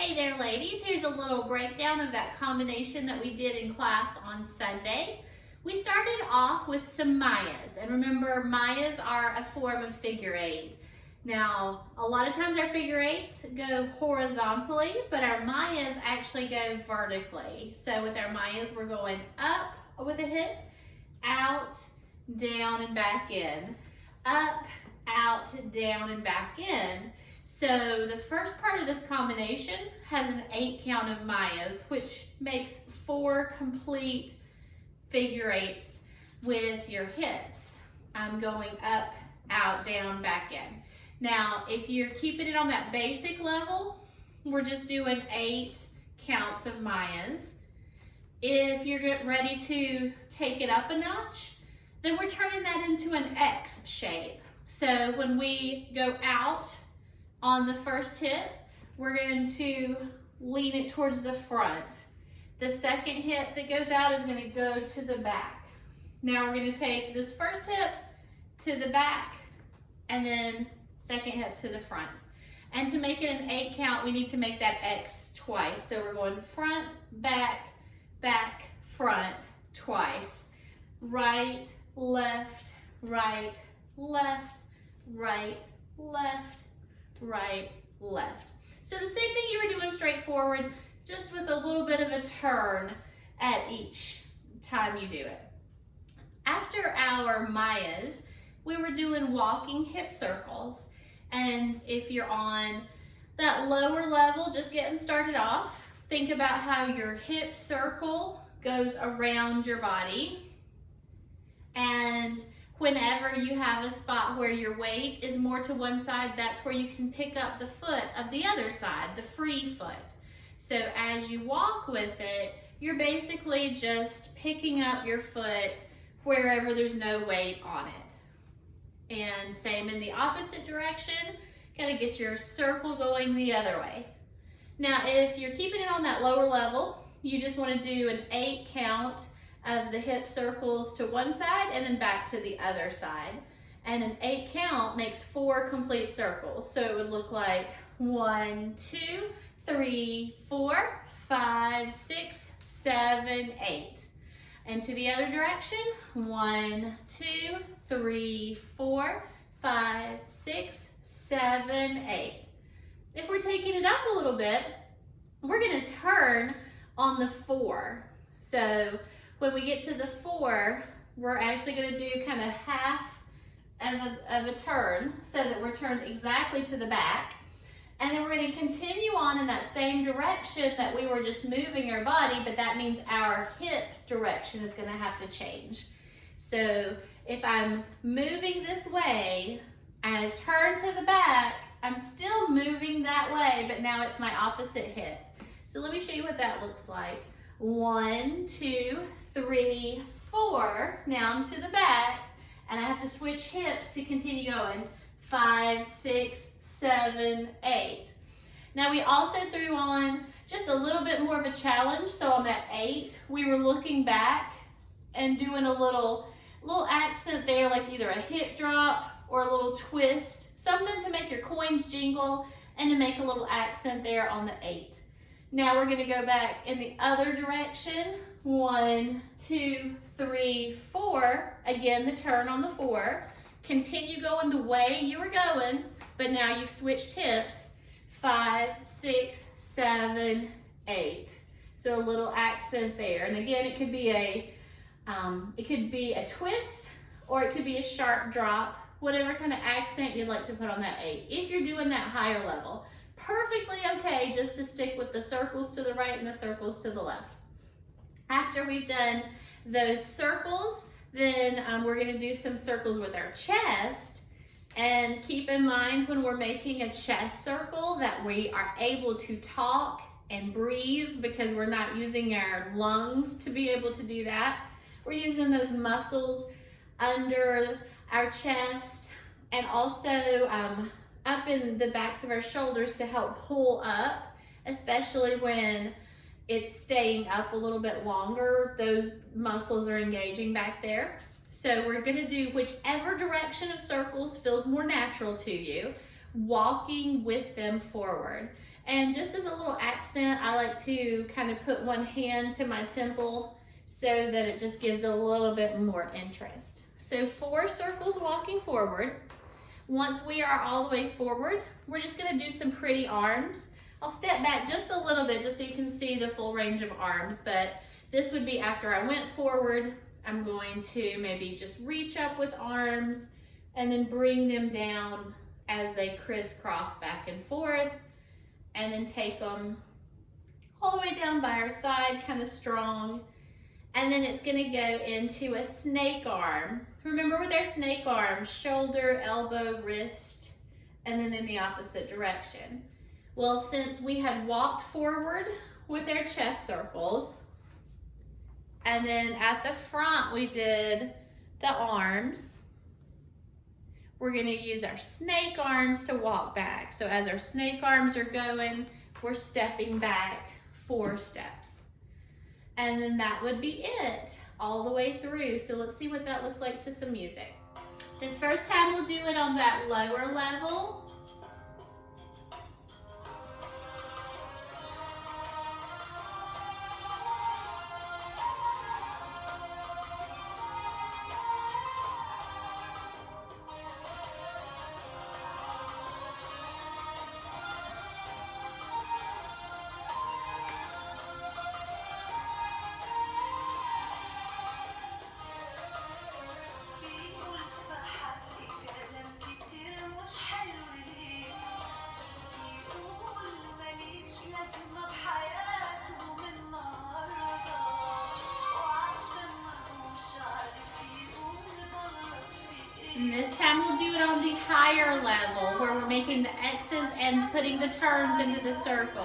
Hey there ladies, here's a little breakdown of that combination that we did in class on Sunday. We started off with some Maias, and remember Maias are a form of figure eight. Now, a lot of times our figure eights go horizontally, but our Maias actually go vertically. So with our Maias, we're going up with a hip, out, down, and back in. Up, out, down, and back in. So the first part of this combination has an 8 count of Maias, which makes 4 complete figure eights with your hips. I'm going up, out, down, back in. Now, if you're keeping it on that basic level, we're just doing 8 counts of Maias. If you're getting ready to take it up a notch, then we're turning that into an X shape. So when we go out on the first hip, we're going to lean it towards the front. The second hip that goes out is going to go to the back. Now we're going to take this first hip to the back and then second hip to the front. And to make it an 8 count, we need to make that X twice. So we're going front, back, back, front twice. Right, left, right, left, right, left, right, left. So the same thing you were doing straight forward, just with a little bit of a turn at each time you do it. After our Maias, we were doing walking hip circles. And if you're on that lower level, just getting started off, think about how your hip circle goes around your body. And whenever you have a spot where your weight is more to one side, that's where you can pick up the foot of the other side, the free foot. So as you walk with it, you're basically just picking up your foot wherever there's no weight on it. And same in the opposite direction, gotta get your circle going the other way. Now, if you're keeping it on that lower level, you just wanna do an 8 count of the hip circles to one side and then back to the other side. And an 8 count makes 4 complete circles. So it would look like 1, 2, 3, 4, 5, 6, 7, 8. And to the other direction, 1, 2, 3, 4, 5, 6, 7, 8. If we're taking it up a little bit, we're gonna turn on the 4. So when we get to the 4, we're actually going to do kind of half of a turn so that we're turned exactly to the back. And then we're going to continue on in that same direction that we were just moving our body, but that means our hip direction is going to have to change. So if I'm moving this way and I turn to the back, I'm still moving that way, but now it's my opposite hip. So let me show you what that looks like. 1, 2, 3, 4. Now I'm to the back, and I have to switch hips to continue going. 5, 6, 7, 8. Now we also threw on just a little bit more of a challenge. So on that 8, we were looking back and doing a little accent there, like either a hip drop or a little twist, something to make your coins jingle and to make a little accent there on the 8. Now we're going to go back in the other direction. 1, 2, 3, 4. Again, the turn on the 4. Continue going the way you were going, but now you've switched hips. 5, 6, 7, 8. So a little accent there. And again, it could be a twist, or it could be a sharp drop, whatever kind of accent you'd like to put on that 8. If you're doing that higher level, perfectly okay just to stick with the circles to the right and the circles to the left. After we've done those circles, then we're going to do some circles with our chest. And keep in mind when we're making a chest circle that we are able to talk and breathe, because we're not using our lungs to be able to do that. We're using those muscles under our chest and also up in the backs of our shoulders to help pull up, especially when it's staying up a little bit longer. Those muscles are engaging back there. So we're going to do whichever direction of circles feels more natural to you, walking with them forward. And just as a little accent, I like to kind of put one hand to my temple so that it just gives a little bit more interest. So 4 circles walking forward. Once we are all the way forward, we're just gonna do some pretty arms. I'll step back just a little bit just so you can see the full range of arms, but this would be after I went forward. I'm going to maybe just reach up with arms and then bring them down as they crisscross back and forth, and then take them all the way down by our side, kind of strong. And then it's gonna go into a snake arm. Remember with our snake arm, shoulder, elbow, wrist, and then in the opposite direction. Well, since we had walked forward with our chest circles, and then at the front we did the arms, we're gonna use our snake arms to walk back. So as our snake arms are going, we're stepping back 4 steps. And then that would be it all the way through. So let's see what that looks like to some music. The first time we'll do it on that lower level. And this time we'll do it on the higher level where we're making the X's and putting the turns into the circle.